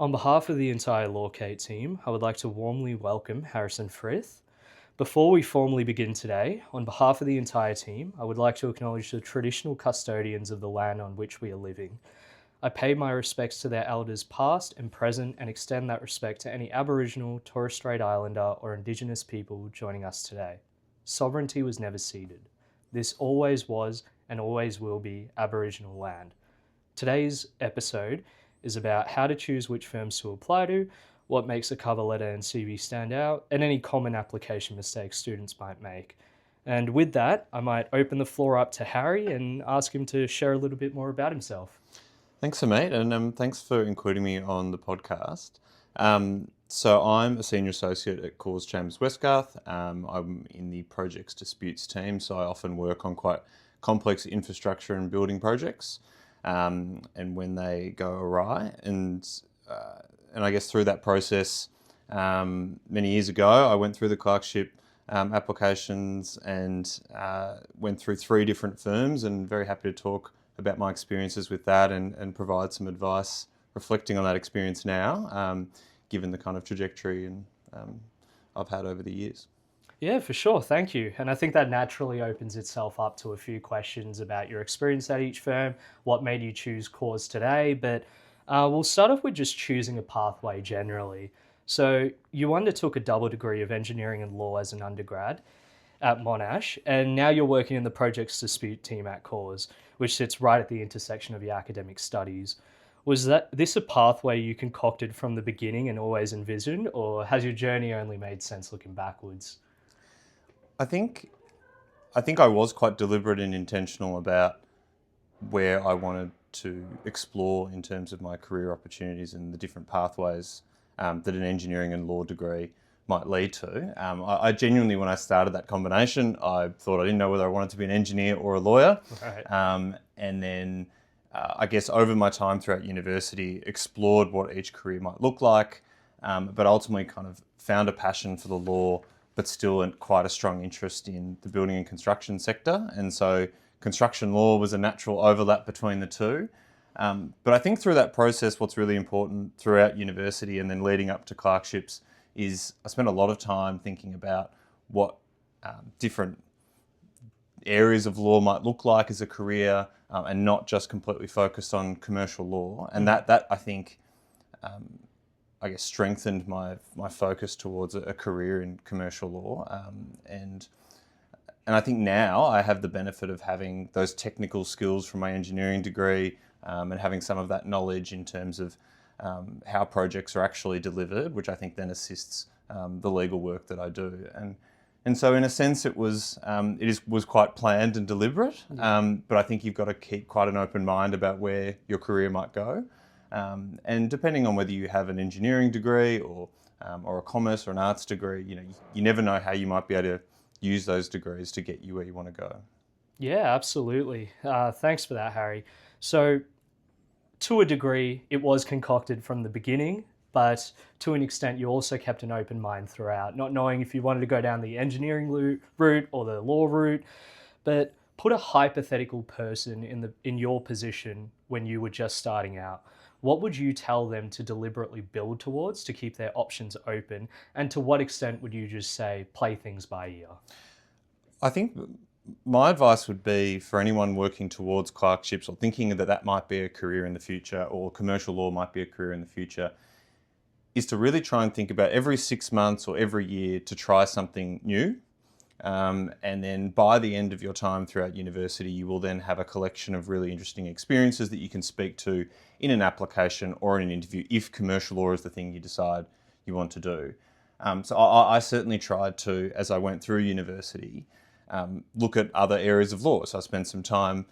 On behalf of the entire LAWCATE team, I would like to warmly welcome Harrison Frith. Before we formally begin today, on behalf of the entire team, I would like to acknowledge the traditional custodians of the land on which we are living. I pay my respects to their elders past and present and extend that respect to any Aboriginal, Torres Strait Islander or Indigenous people joining us today. Sovereignty was never ceded. This always was and always will be Aboriginal land. Today's episode is about how to choose which firms to apply to, what makes a cover letter and CV stand out, and any common application mistakes students might make. And with that, I might open the floor up to Harry and ask him to share a little bit more about himself. Thanks, Sameet, and thanks for including me on the podcast. So I'm a senior associate at Corrs Chambers Westgarth. I'm in the projects disputes team, so I often work on quite complex infrastructure and building projects. And when they go awry, and I guess through that process, many years ago, I went through the clerkship applications and went through 3 different firms, and very happy to talk about my experiences with that and provide some advice reflecting on that experience now, given the kind of trajectory and I've had over the years. Yeah, for sure. Thank you. And I think that naturally opens itself up to a few questions about your experience at each firm, what made you choose Corrs today. But we'll start off with just choosing a pathway generally. So you undertook a double degree of engineering and law as an undergrad at Monash, and now you're working in the projects dispute team at Corrs, which sits right at the intersection of your academic studies. Was this a pathway you concocted from the beginning and always envisioned, or has your journey only made sense looking backwards? I think I was quite deliberate and intentional about where I wanted to explore in terms of my career opportunities and the different pathways that an engineering and law degree might lead to. I genuinely, when I started that combination, I thought I didn't know whether I wanted to be an engineer or a lawyer. Right. And then I guess over my time throughout university, explored what each career might look like, but ultimately kind of found a passion for the law, but still quite a strong interest in the building and construction sector. And so construction law was a natural overlap between the two. But I think through that process, what's really important throughout university and then leading up to clerkships is I spent a lot of time thinking about what different areas of law might look like as a career, and not just completely focused on commercial law. And that I think, I guess, strengthened my focus towards a career in commercial law. And I think now I have the benefit of having those technical skills from my engineering degree, and having some of that knowledge in terms of how projects are actually delivered, which I think then assists the legal work that I do. And so in a sense it was quite planned and deliberate, but I think you've got to keep quite an open mind about where your career might go. And depending on whether you have an engineering degree or a commerce or an arts degree, you never know how you might be able to use those degrees to get you where you want to go. Yeah, absolutely. Thanks for that, Harry. So to a degree, it was concocted from the beginning, but to an extent, you also kept an open mind throughout, not knowing if you wanted to go down the engineering route or the law route. But put a hypothetical person in your position when you were just starting out. What would you tell them to deliberately build towards to keep their options open? And to what extent would you just say, play things by ear? I think my advice would be for anyone working towards clerkships or thinking that might be a career in the future, or commercial law might be a career in the future, is to really try and think about every 6 months or every year to try something new. And then by the end of your time throughout university, you will then have a collection of really interesting experiences that you can speak to in an application or in an interview if commercial law is the thing you decide you want to do. So I certainly tried to, as I went through university, look at other areas of law. So I spent some time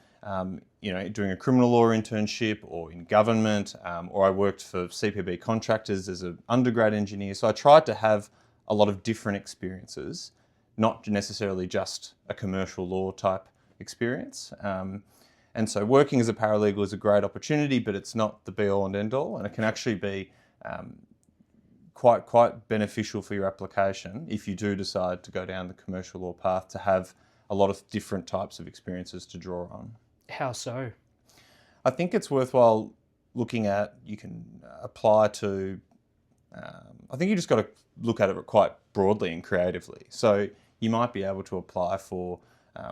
doing a criminal law internship or in government, or I worked for CPB contractors as an undergrad engineer. So I tried to have a lot of different experiences, not necessarily just a commercial law type experience. And so working as a paralegal is a great opportunity, but it's not the be all and end all, and it can actually be quite beneficial for your application if you do decide to go down the commercial law path, to have a lot of different types of experiences to draw on. How so? I think it's worthwhile looking at, you can apply to, I think you just got to look at it quite broadly and creatively. So you might be able to apply for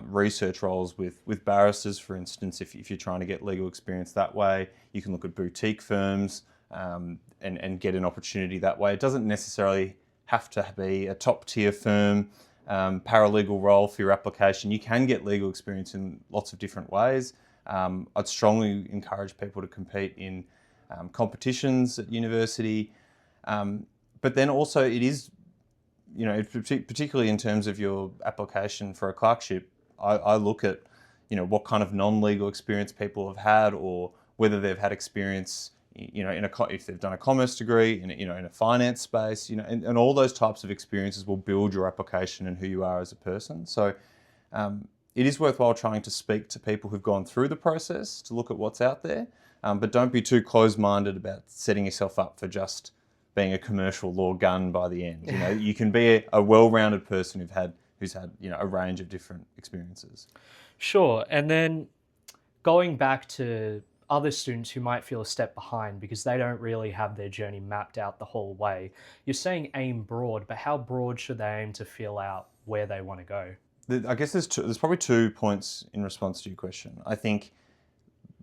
research roles with barristers, for instance, if you're trying to get legal experience that way. You can look at boutique firms and get an opportunity that way. It doesn't necessarily have to be a top tier firm, paralegal role for your application. You can get legal experience in lots of different ways. I'd strongly encourage people to compete in competitions at university. But then also it is, particularly in terms of your application for a clerkship, I look at, what kind of non-legal experience people have had, or whether they've had experience, if they've done a commerce degree in a finance space, and all those types of experiences will build your application and who you are as a person. So it is worthwhile trying to speak to people who've gone through the process to look at what's out there, but don't be too closed-minded about setting yourself up for just being a commercial law gun by the end. You can be a well-rounded person who's had a range of different experiences. Sure. And then going back to other students who might feel a step behind because they don't really have their journey mapped out the whole way. You're saying aim broad, but how broad should they aim to feel out where they want to go? I guess there's probably 2 points in response to your question. I think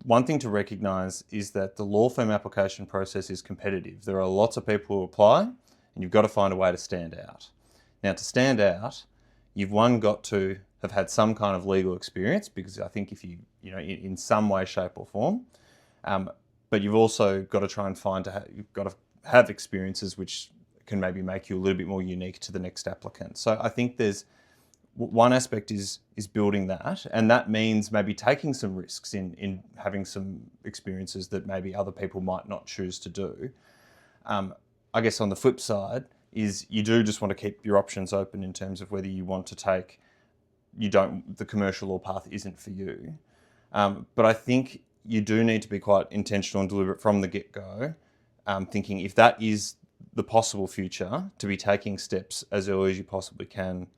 one thing to recognise is that the law firm application process is competitive. There are lots of people who apply, and you've got to find a way to stand out. Now, to stand out, you've got to have had some kind of legal experience, because I think if in some way, shape or form, but you've also got to try and you've got to have experiences which can maybe make you a little bit more unique to the next applicant. So I think there's one aspect is building that, and that means maybe taking some risks in having some experiences that maybe other people might not choose to do. I guess on the flip side is you do just want to keep your options open in terms of whether you want to take, the commercial law path isn't for you. But I think you do need to be quite intentional and deliberate from the get-go, thinking if that is the possible future, to be taking steps as early as you possibly can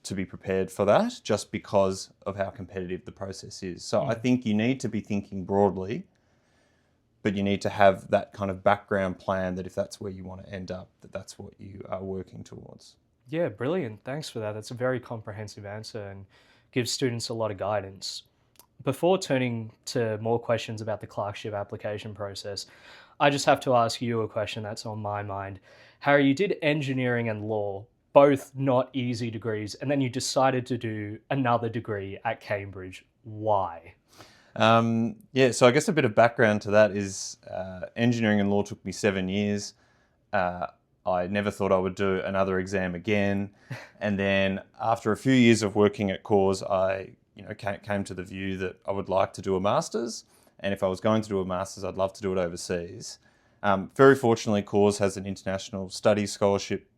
to be prepared for that, just because of how competitive the process is. So I think you need to be thinking broadly, but you need to have that kind of background plan that if that's where you want to end up, that's what you are working towards. Yeah, brilliant. Thanks for that. That's a very comprehensive answer and gives students a lot of guidance. Before turning to more questions about the clerkship application process, I just have to ask you a question that's on my mind. Harry, you did engineering and law, both not easy degrees, and then you decided to do another degree at Cambridge. Why? So I guess a bit of background to that is engineering and law took me 7 years. I never thought I would do another exam again. And then after a few years of working at Corrs, I came to the view that I would like to do a master's. And if I was going to do a master's, I'd love to do it overseas. Very fortunately, Corrs has an international studies scholarship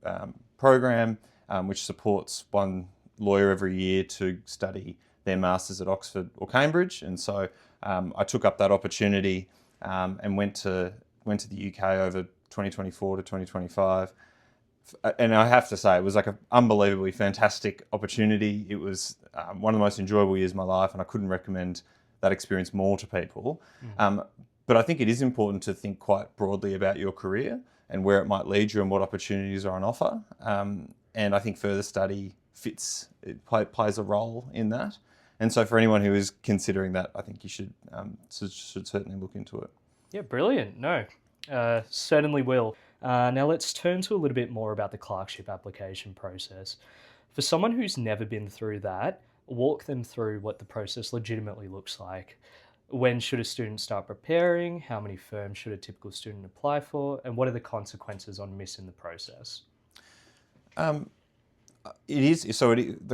program, which supports one lawyer every year to study their master's at Oxford or Cambridge. And so I took up that opportunity and went to the UK over 2024 to 2025. And I have to say, it was like an unbelievably fantastic opportunity. It was one of the most enjoyable years of my life, and I couldn't recommend that experience more to people. But I think it is important to think quite broadly about your career and where it might lead you and what opportunities are on offer. And I think further study plays a role in that. And so for anyone who is considering that, I think you should certainly look into it. Yeah, brilliant. No, certainly will. Now let's turn to a little bit more about the clerkship application process. For someone who's never been through that, walk them through what the process legitimately looks like. When should a student start preparing? How many firms should a typical student apply for? And what are the consequences on missing the process? The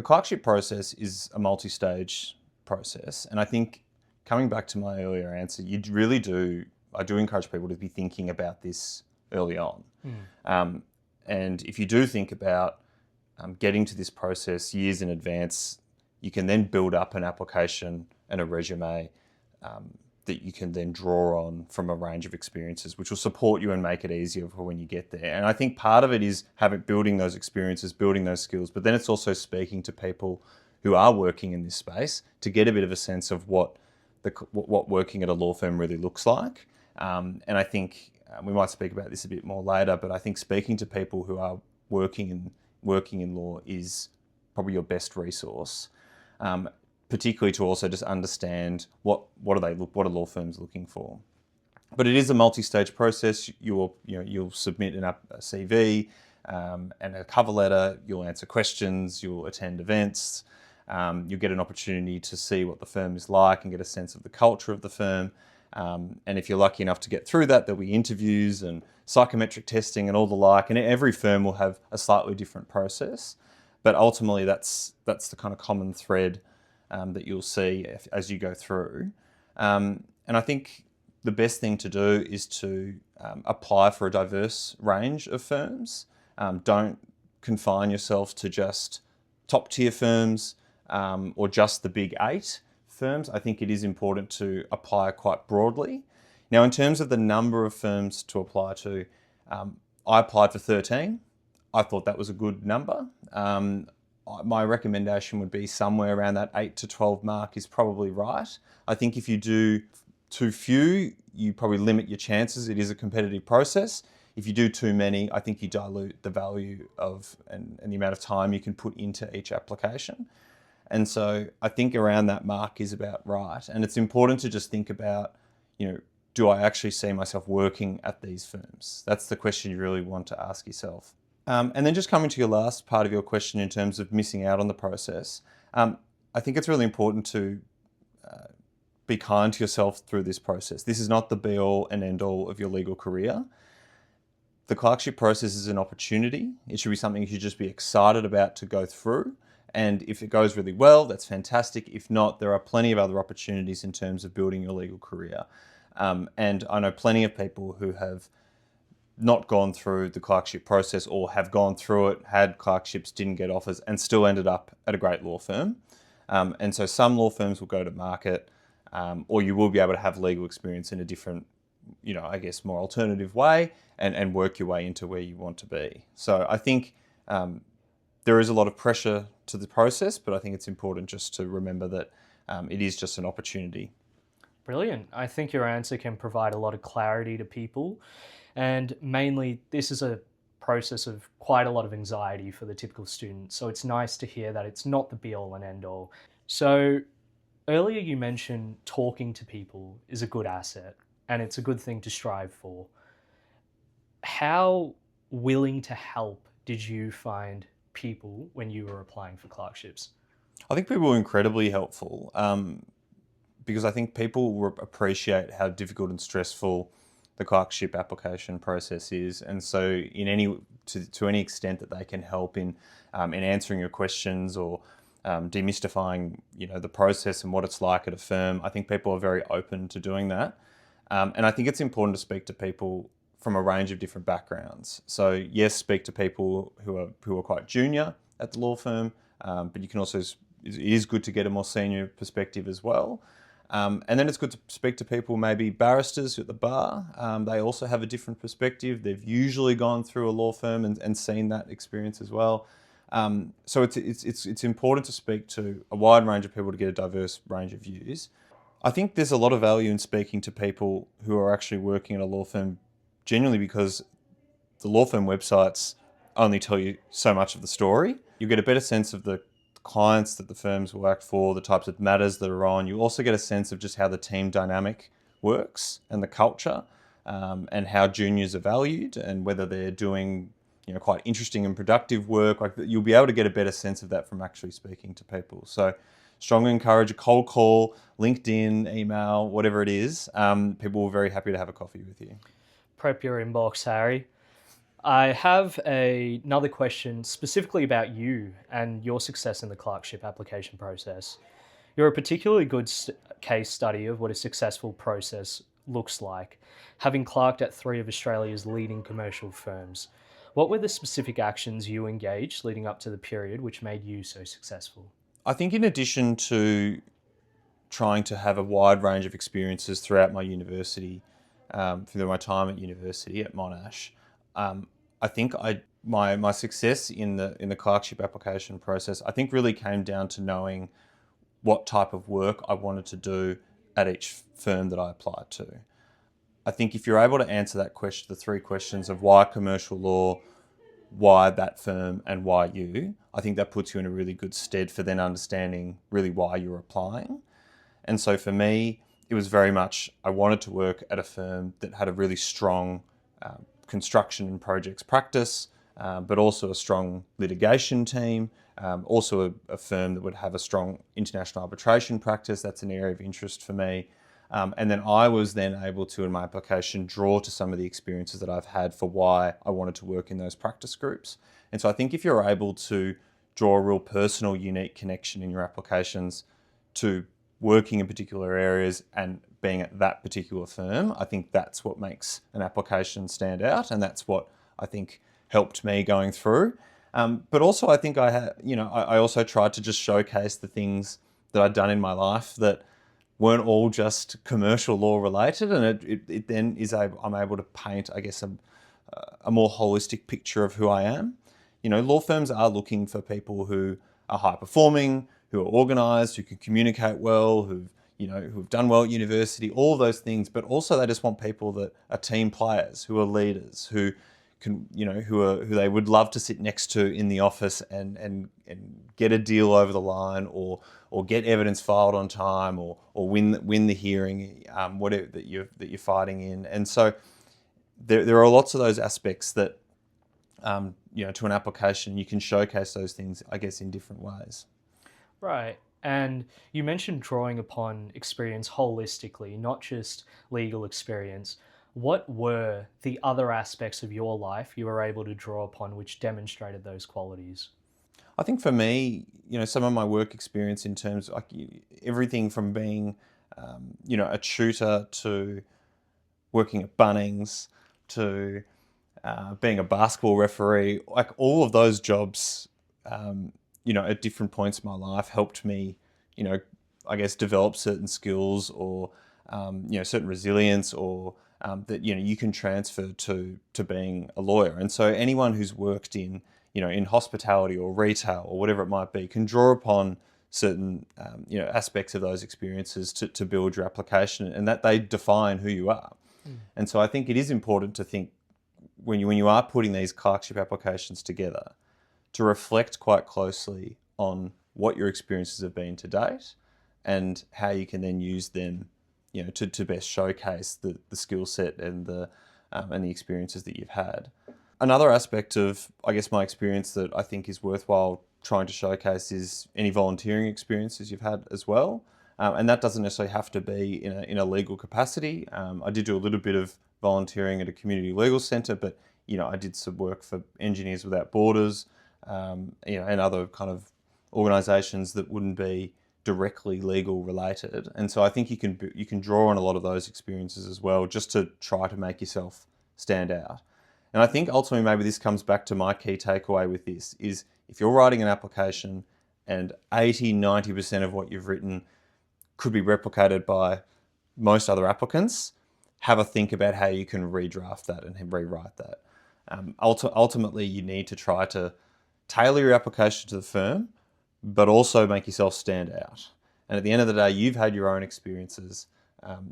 clerkship process is a multi-stage process. And I think coming back to my earlier answer, I do encourage people to be thinking about this early on. And if you do think about getting to this process years in advance, you can then build up an application and a resume that you can then draw on from a range of experiences, which will support you and make it easier for when you get there. And I think part of it is building those experiences, building those skills, but then it's also speaking to people who are working in this space to get a bit of a sense of what working at a law firm really looks like. And I think we might speak about this a bit more later, but I think speaking to people who are working in law is probably your best resource, particularly to also just understand what are law firms looking for. But it is a multi-stage process. You'll submit a CV and a cover letter. You'll answer questions. You'll attend events. You'll get an opportunity to see what the firm is like and get a sense of the culture of the firm. And if you're lucky enough to get through that, there'll be interviews and psychometric testing and all the like. And every firm will have a slightly different process. But ultimately, that's the kind of common thread that you'll see as you go through. And I think the best thing to do is to apply for a diverse range of firms. Don't confine yourself to just top tier firms or just the big 8 firms. I think it is important to apply quite broadly. Now, in terms of the number of firms to apply to, I applied for 13. I thought that was a good number. My recommendation would be somewhere around that 8 to 12 mark is probably right. I think if you do too few, you probably limit your chances. It is a competitive process. If you do too many, I think you dilute the value of and the amount of time you can put into each application. And so I think around that mark is about right. And it's important to just think about, do I actually see myself working at these firms? That's the question you really want to ask yourself. And then just coming to your last part of your question in terms of missing out on the process, I think it's really important to be kind to yourself through this process. This is not the be-all and end-all of your legal career. The clerkship process is an opportunity. It should be something you should just be excited about to go through. And if it goes really well, that's fantastic. If not, there are plenty of other opportunities in terms of building your legal career. And I know plenty of people who have not gone through the clerkship process or have gone through it, had clerkships, didn't get offers, and still ended up at a great law firm. And so some law firms will go to market, or you will be able to have legal experience in a different, more alternative way and work your way into where you want to be. So I think there is a lot of pressure to the process, but I think it's important just to remember that it is just an opportunity. Brilliant. I think your answer can provide a lot of clarity to people. And mainly, this is a process of quite a lot of anxiety for the typical student. So it's nice to hear that it's not the be-all and end-all. So earlier you mentioned talking to people is a good asset and it's a good thing to strive for. How willing to help did you find people when you were applying for clerkships? I think people were incredibly helpful because I think people appreciate how difficult and stressful the clerkship application process is, and so to any extent that they can help in answering your questions or demystifying the process and what it's like at a firm, I think people are very open to doing that, and I think it's important to speak to people from a range of different backgrounds. So yes, speak to people who are quite junior at the law firm, but you can also, it is good to get a more senior perspective as well. And then it's good to speak to people, maybe barristers at the bar. They also have a different perspective. They've usually gone through a law firm and seen that experience as well. So it's important to speak to a wide range of people to get a diverse range of views. I think there's a lot of value in speaking to people who are actually working at a law firm, genuinely because the law firm websites only tell you so much of the story. You get a better sense of the clients that the firms work for, the types of matters that are on. You also get a sense of just how the team dynamic works and the culture, and how juniors are valued and whether they're doing quite interesting and productive work. Like, you'll be able to get a better sense of that from actually speaking to people. So strongly encourage a cold call, LinkedIn, email, whatever it is. People are very happy to have a coffee with you. Prep your inbox, Harry. I have another question specifically about you and your success in the clerkship application process. You're a particularly good case study of what a successful process looks like, having clerked at 3 of Australia's leading commercial firms. What were the specific actions you engaged leading up to the period which made you so successful? I think in addition to trying to have a wide range of experiences throughout my university, through my time at university at Monash, I think my success in the clerkship application process, I think, really came down to knowing what type of work I wanted to do at each firm that I applied to. I think if you're able to answer that question, the three questions of why commercial law, why that firm, and why you, I think that puts you in a really good stead for then understanding really why you're applying. And so for me, it was very much, I wanted to work at a firm that had a really strong construction and projects practice, but also a strong litigation team, also a firm that would have a strong international arbitration practice. That's an area of interest for me. And then I was then able to, in my application, draw to some of the experiences that I've had for why I wanted to work in those practice groups. And so I think if you're able to draw a real personal, unique connection in your applications to working in particular areas and being at that particular firm, I think that's what makes an application stand out, and that's what I think helped me going through. But also, I think I also tried to just showcase the things that I'd done in my life that weren't all just commercial law related, and it then I'm able to paint, I guess, a more holistic picture of who I am. Law firms are looking for people who are high performing, who are organised, who can communicate well, who've done well at university, all of those things. But also, they just want people that are team players, who are leaders, who they would love to sit next to in the office and get a deal over the line, or get evidence filed on time, or win the hearing, whatever that you're fighting in. And so there are lots of those aspects that to an application you can showcase those things, I guess, in different ways. Right. And you mentioned drawing upon experience holistically, not just legal experience. What were the other aspects of your life you were able to draw upon which demonstrated those qualities? I think for me, some of my work experience in terms of everything from being, a tutor to working at Bunnings to being a basketball referee, like all of those jobs, at different points in my life helped me, I guess, develop certain skills or, certain resilience or that, you can transfer to being a lawyer. And so anyone who's worked in hospitality or retail or whatever it might be can draw upon certain, aspects of those experiences to build your application, and that they define who you are. And so I think it is important to think when you are putting these clerkship applications together to reflect quite closely on what your experiences have been to date and how you can then use them, to best showcase the skill set and the experiences that you've had. Another aspect of, I guess, my experience that I think is worthwhile trying to showcase is any volunteering experiences you've had as well. And that doesn't necessarily have to be in a legal capacity. I did do a little bit of volunteering at a community legal centre, but I did some work for Engineers Without Borders, and other kind of organisations that wouldn't be directly legal related. And so I think you can draw on a lot of those experiences as well, just to try to make yourself stand out. And I think ultimately maybe this comes back to my key takeaway with this is if you're writing an application and 80-90% of what you've written could be replicated by most other applicants, have a think about how you can redraft that and rewrite that. Ultimately, you need to try to tailor your application to the firm, but also make yourself stand out. And at the end of the day, you've had your own experiences.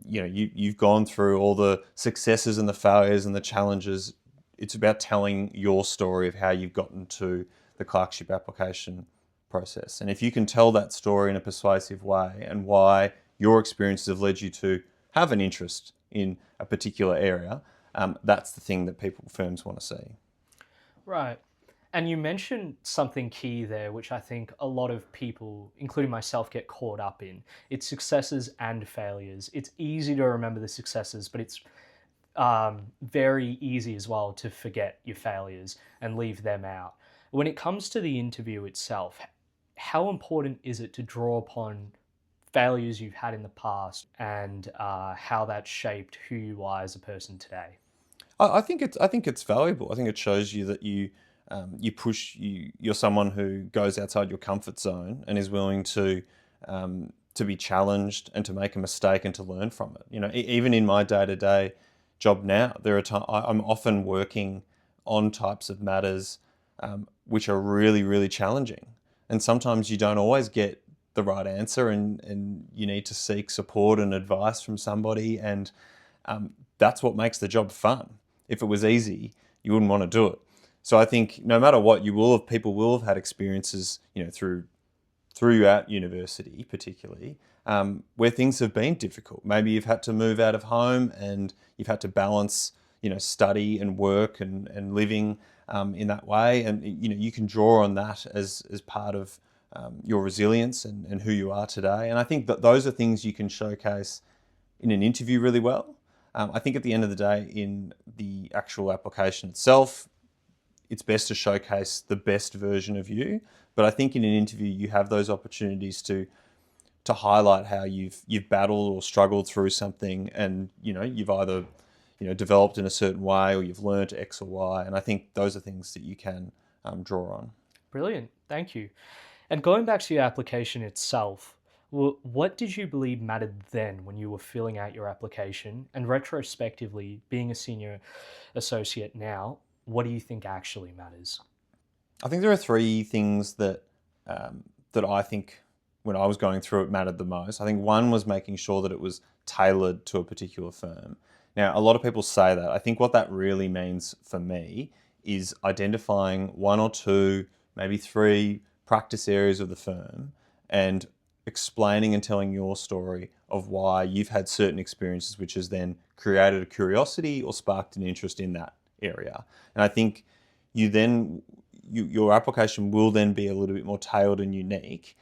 You've gone through all the successes and the failures and the challenges. It's about telling your story of how you've gotten to the clerkship application process. And if you can tell that story in a persuasive way and why your experiences have led you to have an interest in a particular area, that's the thing that firms want to see. Right. And you mentioned something key there, which I think a lot of people, including myself, get caught up in. It's successes and failures. It's easy to remember the successes, but it's very easy as well to forget your failures and leave them out. When it comes to the interview itself, how important is it to draw upon failures you've had in the past and how that shaped who you are as a person today? I think it's valuable. I think it shows you that you're someone who goes outside your comfort zone and is willing to be challenged and to make a mistake and to learn from it. Even in my day-to-day job now, there are I'm often working on types of matters which are really, really challenging, and sometimes you don't always get the right answer, and you need to seek support and advice from somebody. And that's what makes the job fun. If it was easy, you wouldn't want to do it. So I think no matter what, people will have had experiences, throughout university, particularly, where things have been difficult. Maybe you've had to move out of home and you've had to balance, study and work and living in that way. And, you can draw on that as part of your resilience and who you are today. And I think that those are things you can showcase in an interview really well. I think at the end of the day, in the actual application itself, it's best to showcase the best version of you. But I think in an interview, you have those opportunities to highlight how you've battled or struggled through something, and you've either developed in a certain way or you've learned X or Y. And I think those are things that you can draw on. Brilliant, thank you. And going back to your application itself, what did you believe mattered then when you were filling out your application? And retrospectively, being a senior associate now, what do you think actually matters? I think there are three things that I think when I was going through it mattered the most. I think one was making sure that it was tailored to a particular firm. Now, a lot of people say that. I think what that really means for me is identifying one or two, maybe three practice areas of the firm and explaining and telling your story of why you've had certain experiences, which has then created a curiosity or sparked an interest in that area. And I think your application will then be a little bit more tailored and unique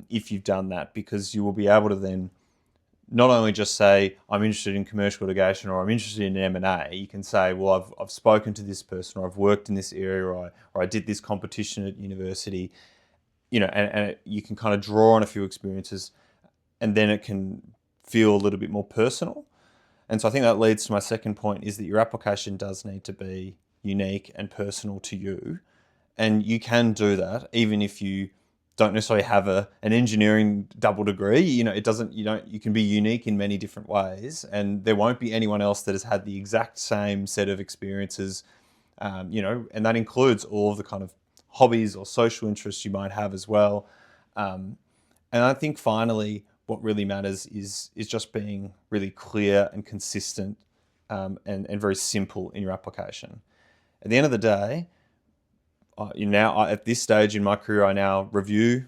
if you've done that, because you will be able to then not only just say, I'm interested in commercial litigation or I'm interested in M&A. You can say, well, I've spoken to this person, or I've worked in this area, or I did this competition at university, and you can kind of draw on a few experiences, and then it can feel a little bit more personal. And so I think that leads to my second point, is that your application does need to be unique and personal to you. And you can do that even if you don't necessarily have an engineering double degree. You can be unique in many different ways, and there won't be anyone else that has had the exact same set of experiences, and that includes all of the kind of hobbies or social interests you might have as well. And I think finally, what really matters is just being really clear and consistent, and very simple in your application. At the end of the day, at this stage in my career, I now review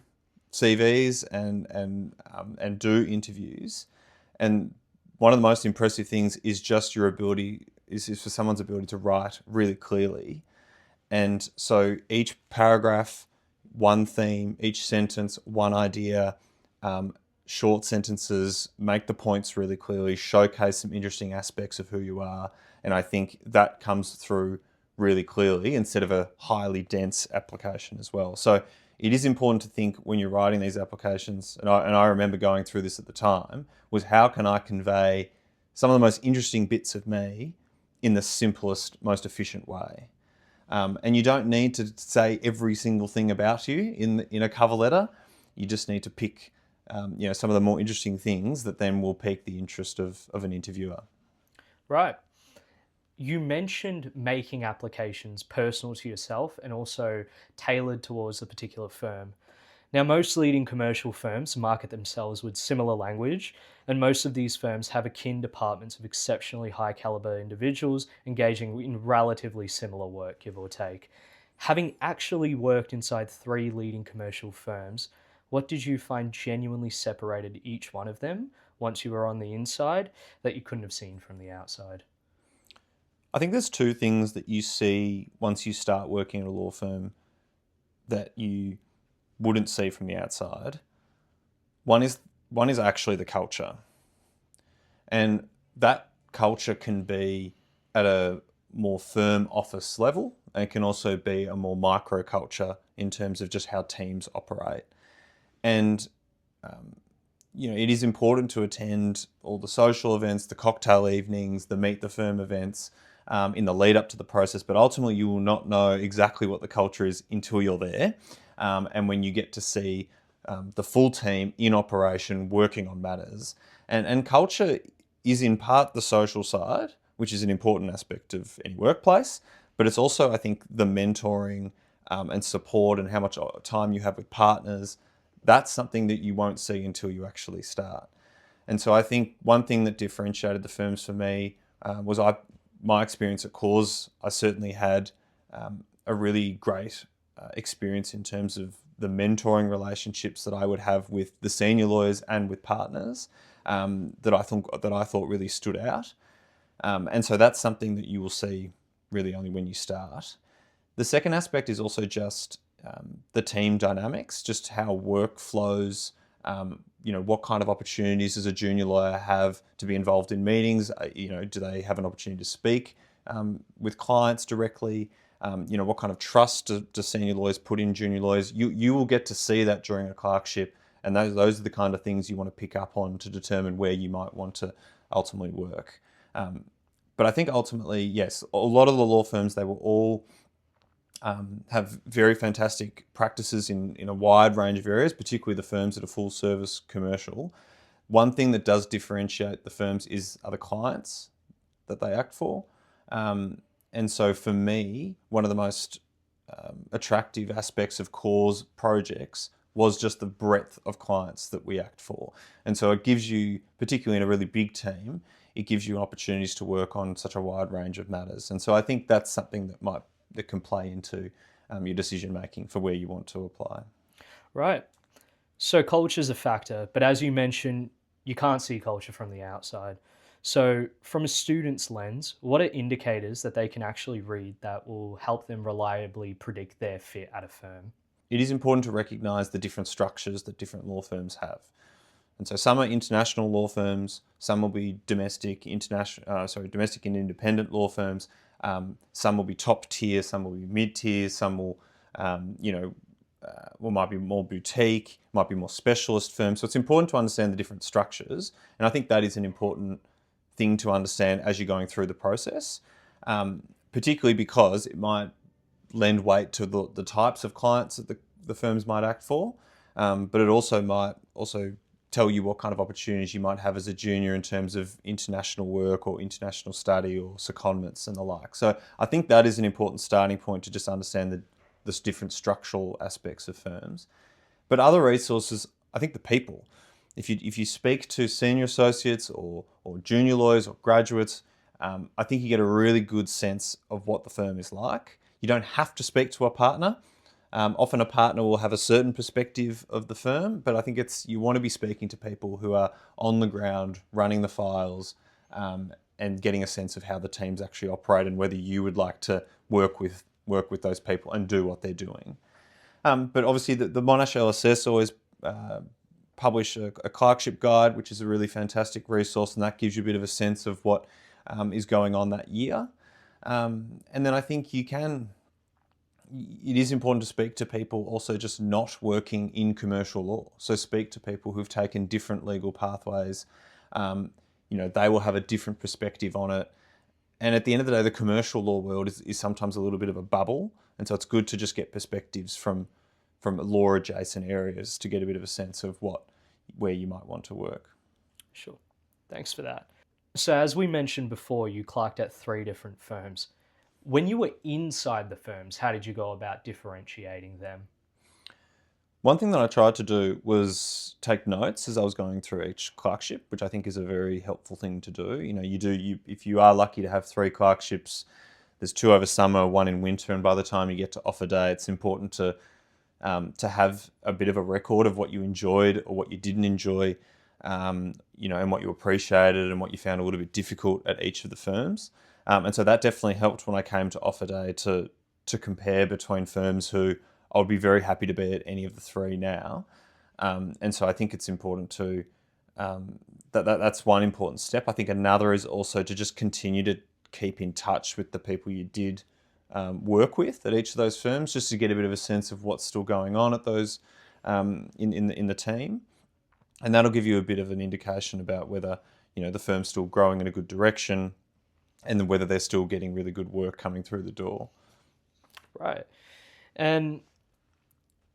CVs and do interviews. And one of the most impressive things is just your ability, is for someone's ability to write really clearly. And so each paragraph, one theme, each sentence, one idea, short sentences, make the points really clearly, showcase some interesting aspects of who you are. And I think that comes through really clearly instead of a highly dense application as well. So it is important to think when you're writing these applications, and I remember going through this at the time, was how can I convey some of the most interesting bits of me in the simplest, most efficient way. And you don't need to say every single thing about you in a cover letter. You just need to pick some of the more interesting things that then will pique the interest of an interviewer. Right. You mentioned making applications personal to yourself and also tailored towards a particular firm. Now, most leading commercial firms market themselves with similar language, and most of these firms have akin departments of exceptionally high caliber individuals engaging in relatively similar work, give or take. Having actually worked inside 3 leading commercial firms, what did you find genuinely separated each one of them once you were on the inside that you couldn't have seen from the outside? I think there's 2 things that you see once you start working at a law firm that you wouldn't see from the outside. One is actually the culture. And that culture can be at a more firm office level, and it can also be a more micro culture in terms of just how teams operate. And it is important to attend all the social events, the cocktail evenings, the meet the firm events, in the lead up to the process, but ultimately you will not know exactly what the culture is until you're there. And when you get to see the full team in operation working on matters. And culture is in part the social side, which is an important aspect of any workplace, but it's also, I think, the mentoring and support and how much time you have with partners. That's something that you won't see until you actually start. And so I think one thing that differentiated the firms for me my experience at Corrs, I certainly had a really great experience in terms of the mentoring relationships that I would have with the senior lawyers and with partners that I thought really stood out. And so that's something that you will see really only when you start. The second aspect is also just the team dynamics, just how work flows. What kind of opportunities does a junior lawyer have to be involved in meetings? Do they have an opportunity to speak with clients directly? What kind of trust do senior lawyers put in junior lawyers? You will get to see that during a clerkship, and those are the kind of things you want to pick up on to determine where you might want to ultimately work. But I think ultimately, yes, a lot of the law firms, they will all have very fantastic practices in a wide range of areas, particularly the firms that are full service commercial. One thing that does differentiate the firms are the clients that they act for. And so for me, one of the most attractive aspects of Corrs projects was just the breadth of clients that we act for. And so it gives you, particularly in a really big team, it gives you opportunities to work on such a wide range of matters. And so I think that's something that can play into your decision making for where you want to apply. Right. So culture is a factor, but as you mentioned, you can't see culture from the outside. So from a student's lens, what are indicators that they can actually read that will help them reliably predict their fit at a firm? It is important to recognise the different structures that different law firms have. And so some are international law firms, some will be domestic and independent law firms. Some will be top tier, some will be mid tier, some will, might be more boutique, might be more specialist firms. So it's important to understand the different structures. And I think that is an important thing to understand as you're going through the process, particularly because it might lend weight to the types of clients that the firms might act for, but it also might tell you what kind of opportunities you might have as a junior in terms of international work or international study or secondments and the like. So I think that is an important starting point to just understand the different structural aspects of firms. But other resources, I think the people. If you speak to senior associates or junior lawyers or graduates, I think you get a really good sense of what the firm is like. You don't have to speak to a partner. Often a partner will have a certain perspective of the firm, but I think you want to be speaking to people who are on the ground, running the files, and getting a sense of how the teams actually operate and whether you would like to work with those people and do what they're doing. But obviously the Monash LSS always publish a clerkship guide, which is a really fantastic resource, and that gives you a bit of a sense of what is going on that year. And then I think it is important to speak to people also just not working in commercial law. So speak to people who've taken different legal pathways. They will have a different perspective on it. And at the end of the day, the commercial law world is sometimes a little bit of a bubble. And so it's good to just get perspectives from law adjacent areas to get a bit of a sense of where you might want to work. Sure. Thanks for that. So as we mentioned before, you clerked at 3 different firms. When you were inside the firms, how did you go about differentiating them? One thing that I tried to do was take notes as I was going through each clerkship, which I think is a very helpful thing to do. If you are lucky to have 3 clerkships, there's 2 over summer, 1 in winter, and by the time you get to offer day, it's important to have a bit of a record of what you enjoyed or what you didn't enjoy, and what you appreciated and what you found a little bit difficult at each of the firms. And so that definitely helped when I came to offer day to compare between firms who I would be very happy to be at any of the 3 now. And so I think it's important to, that's one important step. I think another is also to just continue to keep in touch with the people you did work with at each of those firms, just to get a bit of a sense of what's still going on at those in the team. And that'll give you a bit of an indication about whether the firm's still growing in a good direction, and then whether they're still getting really good work coming through the door. Right. And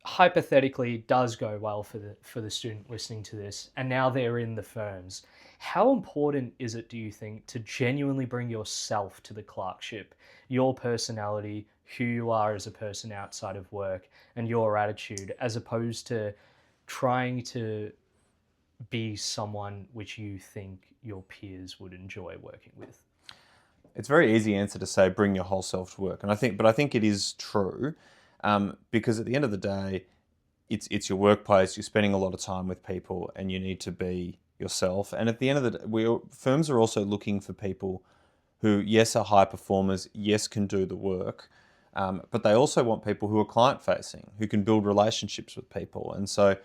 hypothetically, it does go well for the student listening to this, and now they're in the firms. How important is it, do you think, to genuinely bring yourself to the clerkship, your personality, who you are as a person outside of work, and your attitude, as opposed to trying to be someone which you think your peers would enjoy working with? it's a very easy answer to say bring your whole self to work, and I think it is true, because at the end of the day, it's your workplace. You're spending a lot of time with people, and you need to be yourself. And at the end of the day, firms are also looking for people who, yes, are high performers, yes, can do the work, but they also want people who are client facing, who can build relationships with people. And so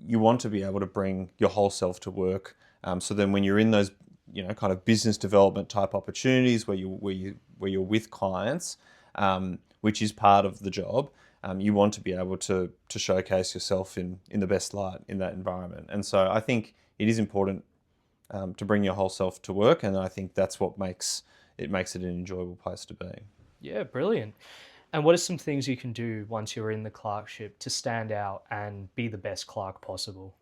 you want to be able to bring your whole self to work. So then when you're in those, kind of business development type opportunities where you're with clients, which is part of the job, you want to be able to showcase yourself in the best light in that environment. And so I think it is important to bring your whole self to work, and I think that's what makes it an enjoyable place to be. Yeah, brilliant. And what are some things you can do once you're in the clerkship to stand out and be the best clerk possible?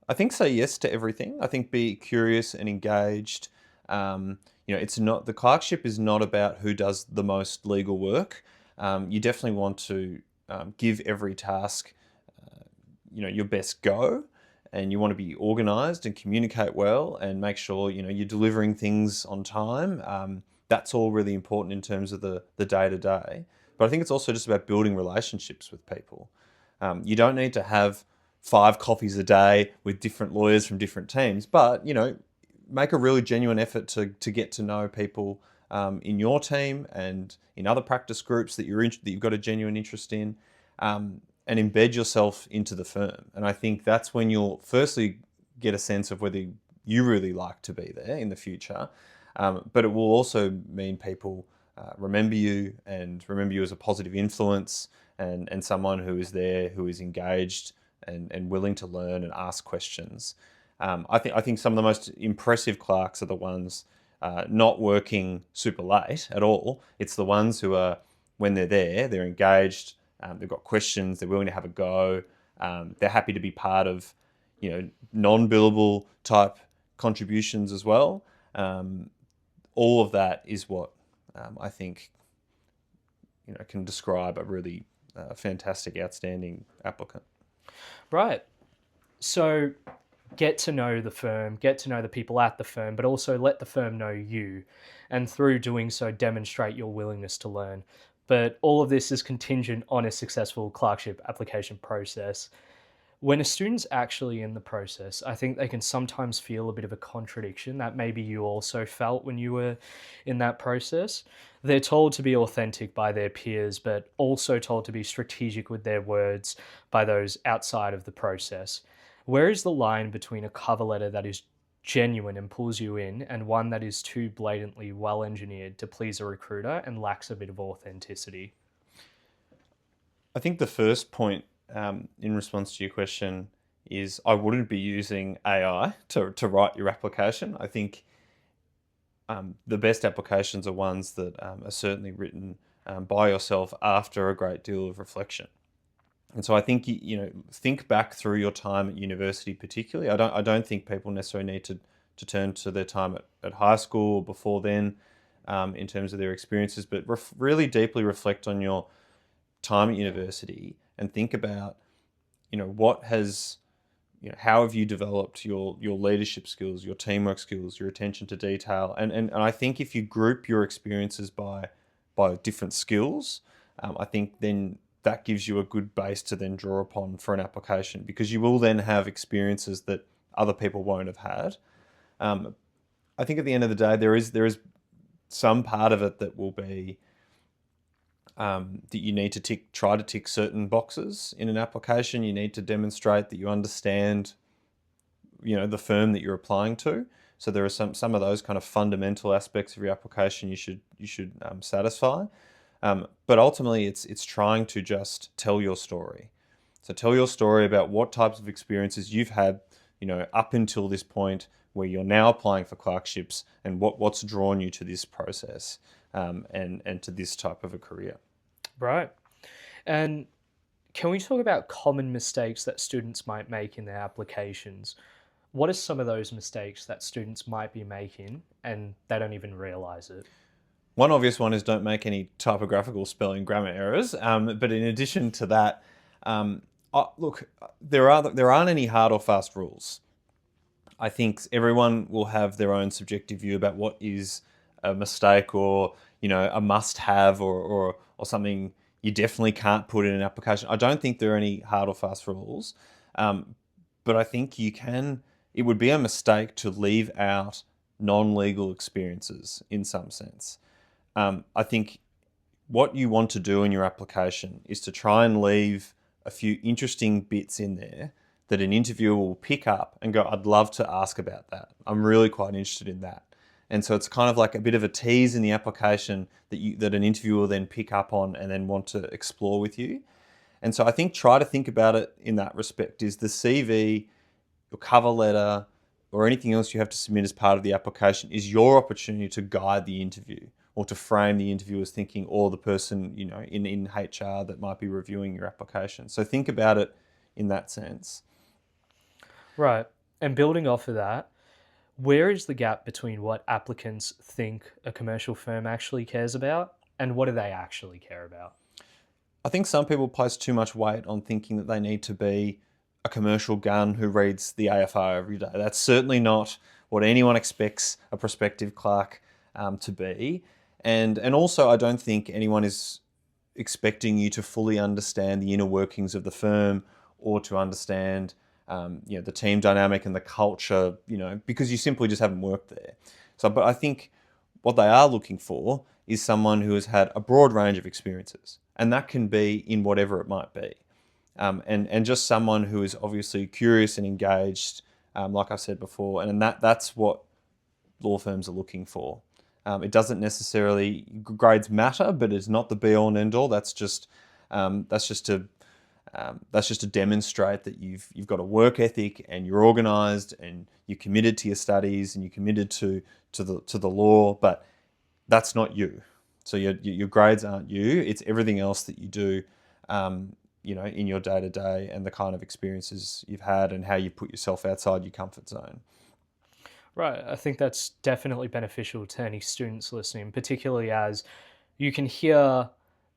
I think say yes to everything. I think be curious and engaged. It's not, the clerkship is not about who does the most legal work. You definitely want to give every task, your best go, and you want to be organised and communicate well and make sure you're delivering things on time. That's all really important in terms of the day-to-day. But I think it's also just about building relationships with people. You don't need to have 5 coffees a day with different lawyers from different teams, but make a really genuine effort to get to know people in your team and in other practice groups that you've got a genuine interest in, and embed yourself into the firm. And I think that's when you'll firstly get a sense of whether you really like to be there in the future. But it will also mean people remember you as a positive influence and someone who is there, who is engaged and willing to learn and ask questions. I think some of the most impressive clerks are the ones not working super late at all. It's the ones who are, when they're there, they're engaged, they've got questions, they're willing to have a go, they're happy to be part of, non-billable type contributions as well. All of that is what I think can describe a really fantastic, outstanding applicant. Right. So get to know the firm, get to know the people at the firm, but also let the firm know you. And through doing so, demonstrate your willingness to learn. But all of this is contingent on a successful clerkship application process. When a student's actually in the process, I think they can sometimes feel a bit of a contradiction that maybe you also felt when you were in that process. They're told to be authentic by their peers, but also told to be strategic with their words by those outside of the process. Where is the line between a cover letter that is genuine and pulls you in and one that is too blatantly well engineered to please a recruiter and lacks a bit of authenticity? I think the first point in response to your question is I wouldn't be using AI to write your application. I think the best applications are ones that are certainly written by yourself after a great deal of reflection. And so I think think back through your time at university, particularly. I don't think people necessarily need to turn to their time at high school or before then in terms of their experiences, but really deeply reflect on your time at university and think about how have you developed your leadership skills, your teamwork skills, your attention to detail, and I think if you group your experiences by different skills, I think then that gives you a good base to then draw upon for an application, because you will then have experiences that other people won't have had. I think at the end of the day, there is some part of it that will be that you need to try to tick certain boxes in an application. You need to demonstrate that you understand, the firm that you're applying to. So there are some of those kind of fundamental aspects of your application you should satisfy. But ultimately, it's trying to just tell your story. So tell your story about what types of experiences you've had, up until this point where you're now applying for clerkships, and what's drawn you to this process and to this type of a career. Right. And can we talk about common mistakes that students might make in their applications? What are some of those mistakes that students might be making and they don't even realize it? One obvious one is don't make any typographical, spelling, grammar errors. But in addition to that, look, there aren't any hard or fast rules. I think everyone will have their own subjective view about what is a mistake or, a must-have or something you definitely can't put in an application. I don't think there are any hard or fast rules, but I think it would be a mistake to leave out non-legal experiences in some sense. I think what you want to do in your application is to try and leave a few interesting bits in there that an interviewer will pick up and go, I'd love to ask about that. I'm really quite interested in that. And so it's kind of like a bit of a tease in the application that an interviewer will then pick up on and then want to explore with you. And so I think try to think about it in that respect. Is the CV, your cover letter, or anything else you have to submit as part of the application is your opportunity to guide the interview or to frame the interviewer's thinking or the person, in HR that might be reviewing your application. So think about it in that sense. Right. And building off of that, where is the gap between what applicants think a commercial firm actually cares about and what do they actually care about? I think some people place too much weight on thinking that they need to be a commercial gun who reads the AFR every day. That's certainly not what anyone expects a prospective clerk to be. And also, I don't think anyone is expecting you to fully understand the inner workings of the firm or to understand the team dynamic and the culture, because you simply just haven't worked there. But I think what they are looking for is someone who has had a broad range of experiences, and that can be in whatever it might be. And just someone who is obviously curious and engaged, like I said before, and that's what law firms are looking for. It doesn't necessarily, grades matter, but it's not the be all and end all. That's just to demonstrate that you've got a work ethic and you're organised and you're committed to your studies and you're committed to the law. But that's not you. So your grades aren't you. It's everything else that you do, in your day to day and the kind of experiences you've had and how you put yourself outside your comfort zone. Right. I think that's definitely beneficial to any students listening, particularly as you can hear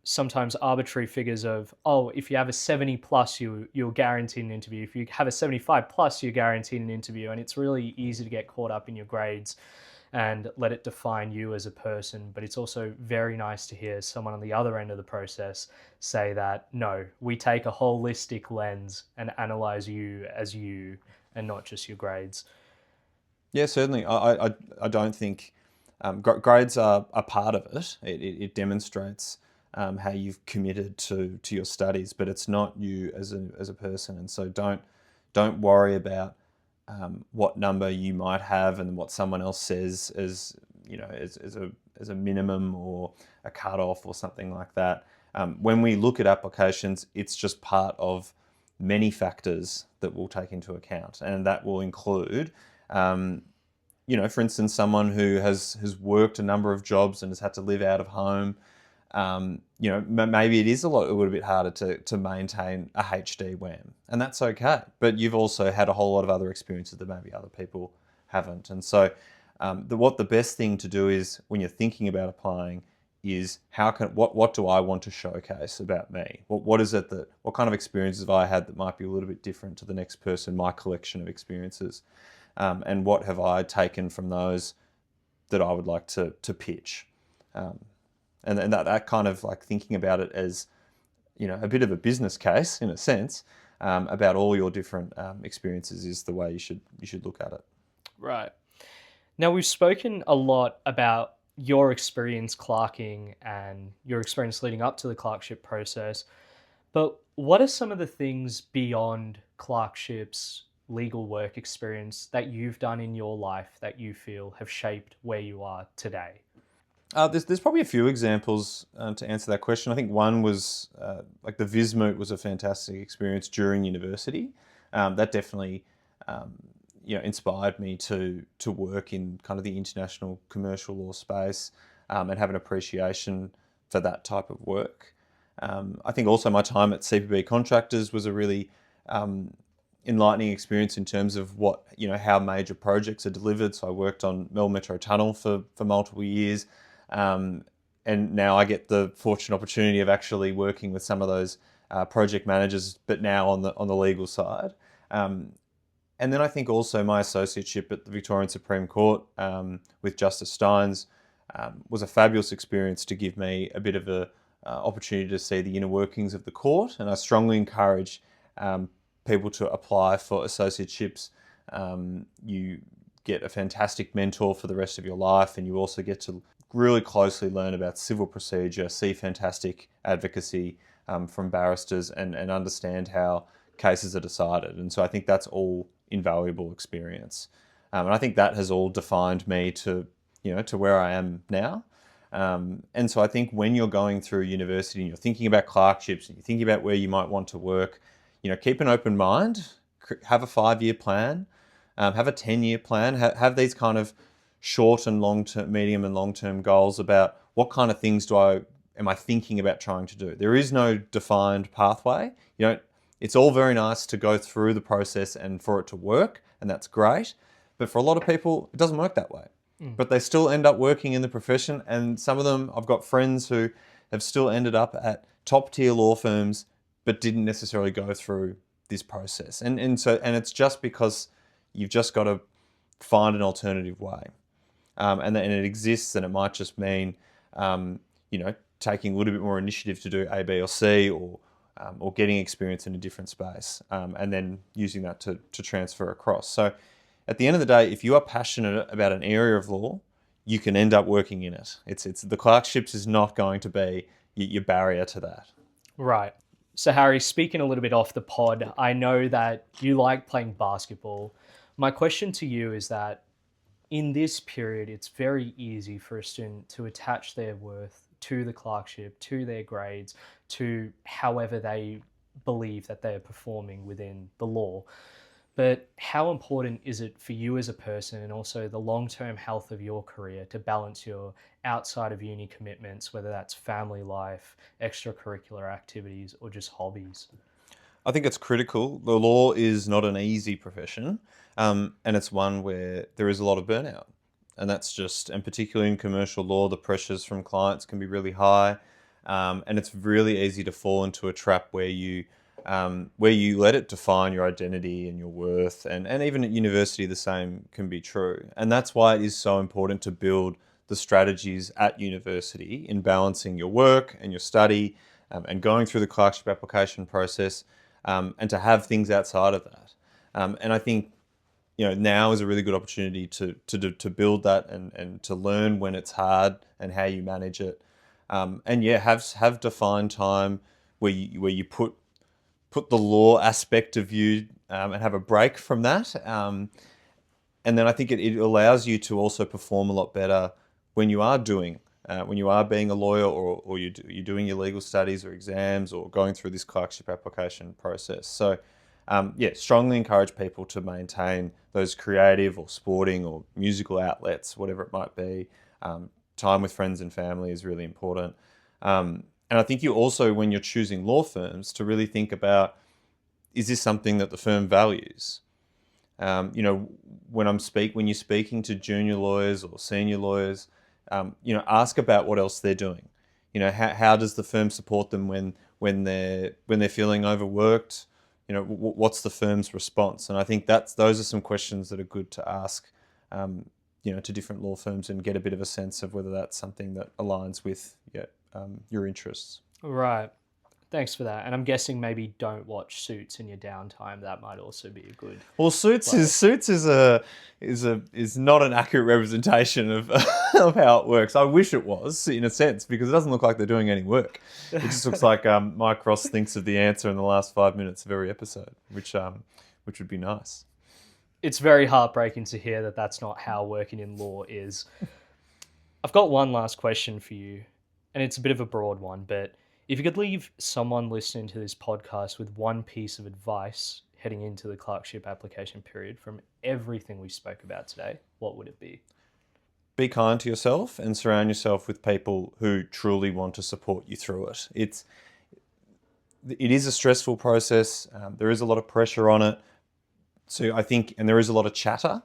sometimes arbitrary figures of, if you have a 70 plus, you're guaranteed an interview. If you have a 75 plus, you're guaranteed an interview. And it's really easy to get caught up in your grades and let it define you as a person. But it's also very nice to hear someone on the other end of the process say that, no, we take a holistic lens and analyze you as you and not just your grades. Yeah, certainly. I don't think grades are a part of it. It demonstrates how you've committed to your studies, but it's not you as a person. And so don't worry about what number you might have and what someone else says as a minimum or a cutoff or something like that. When we look at applications, it's just part of many factors that we'll take into account, and that will include for instance, someone who has worked a number of jobs and has had to live out of home. Maybe it is a little bit harder to maintain a HD WAM, and that's okay. But you've also had a whole lot of other experiences that maybe other people haven't. And so what the best thing to do is when you're thinking about applying is what do I want to showcase about me? What kind of experiences have I had that might be a little bit different to the next person, my collection of experiences? And what have I taken from those that I would like to pitch? And that kind of like thinking about it as, a bit of a business case in a sense, about all your different experiences is the way you should look at it. Right. Now, we've spoken a lot about your experience clerking and your experience leading up to the clerkship process, but what are some of the things beyond clerkships, legal work experience that you've done in your life that you feel have shaped where you are today? There's probably a few examples to answer that question. I think one was like the Vismoot was a fantastic experience during university. That definitely inspired me to work in kind of the international commercial law space and have an appreciation for that type of work. I think also my time at CPB Contractors was a really enlightening experience in terms of how major projects are delivered. So I worked on Melbourne Metro Tunnel for multiple years. And now I get the fortunate opportunity of actually working with some of those project managers, but now on the legal side. And then I think also my associateship at the Victorian Supreme Court with Justice Steins was a fabulous experience to give me a bit of a opportunity to see the inner workings of the court. And I strongly encourage people to apply for associateships. You get a fantastic mentor for the rest of your life, and you also get to really closely learn about civil procedure, see fantastic advocacy from barristers, and understand how cases are decided. And so I think that's all invaluable experience. And I think that has all defined me to where I am now. And so I think when you're going through university and you're thinking about clerkships and you're thinking about where you might want to work, keep an open mind, have a 5-year plan, have a 10-year plan, have these kind of short and long-term, medium and long-term goals about what kind of things am I thinking about trying to do. There is no defined pathway. It's all very nice to go through the process and for it to work, and that's great. But for a lot of people, it doesn't work that way. But they still end up working in the profession, and some of them, I've got friends who have still ended up at top tier law firms, but didn't necessarily go through this process. And it's just because you've just got to find an alternative way. And it exists, and it might just mean, taking a little bit more initiative to do A, B, or C, or getting experience in a different space, and then using that to transfer across. So at the end of the day, if you are passionate about an area of law, you can end up working in it. It's the clerkships is not going to be your barrier to that. Right. So Harry, speaking a little bit off the pod, I know that you like playing basketball. My question to you is that in this period, it's very easy for a student to attach their worth to the clerkship, to their grades, to however they believe that they are performing within the law. But how important is it for you as a person, and also the long-term health of your career, to balance your outside of uni commitments, whether that's family life, extracurricular activities, or just hobbies? I think it's critical. The law is not an easy profession, and it's one where there is a lot of burnout. And and particularly in commercial law, the pressures from clients can be really high, and it's really easy to fall into a trap where you let it define your identity and your worth. And even at university, the same can be true. And that's why it is so important to build the strategies at university in balancing your work and your study, and going through the clerkship application process, and to have things outside of that. And I think, now is a really good opportunity to build that and to learn when it's hard and how you manage it. Have defined time where you put the law aspect of you, and have a break from that. And then I think it allows you to also perform a lot better when you are being a lawyer, or you're doing your legal studies or exams, or going through this clerkship application process. So strongly encourage people to maintain those creative or sporting or musical outlets, whatever it might be. Time with friends and family is really important. And I think you also, when you're choosing law firms, to really think about, is this something that the firm values? When you're speaking to junior lawyers or senior lawyers, ask about what else they're doing. How does the firm support them when they're feeling overworked? What's the firm's response? And I think those are some questions that are good to ask, to different law firms, and get a bit of a sense of whether that's something that aligns with your interests. Right. Thanks for that. And I'm guessing maybe don't watch Suits in your downtime. That might also be a good. Well, Suits is not an accurate representation of of how it works. I wish it was, in a sense, because it doesn't look like they're doing any work. It just looks like Mike Ross thinks of the answer in the last 5 minutes of every episode, which would be nice. It's very heartbreaking to hear that that's not how working in law is. I've got one last question for you, and it's a bit of a broad one, but if you could leave someone listening to this podcast with one piece of advice heading into the clerkship application period from everything we spoke about today, what would it be? Be kind to yourself and surround yourself with people who truly want to support you through it. It is a stressful process. There is a lot of pressure on it. So I think, and there is a lot of chatter.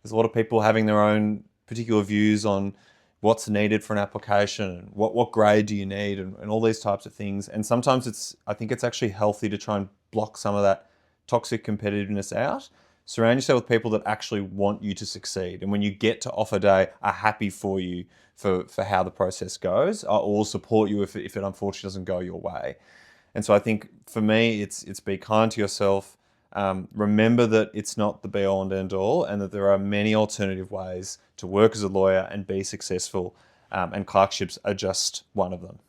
There's a lot of people having their own particular views on what's needed for an application, and what grade do you need, and all these types of things. And sometimes I think it's actually healthy to try and block some of that toxic competitiveness out, Surround yourself with people that actually want you to succeed. And when you get to offer day, are happy for you for how the process goes, or support you if it unfortunately doesn't go your way. And so I think for me, it's be kind to yourself. Remember that it's not the be all and end all, and that there are many alternative ways to work as a lawyer and be successful. And clerkships are just one of them.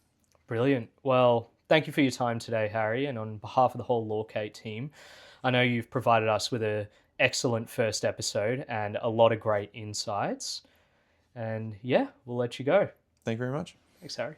Brilliant. Well, thank you for your time today, Harry. And on behalf of the whole LAWCATE team, I know you've provided us with an excellent first episode and a lot of great insights. And yeah, we'll let you go. Thank you very much. Thanks, Harry.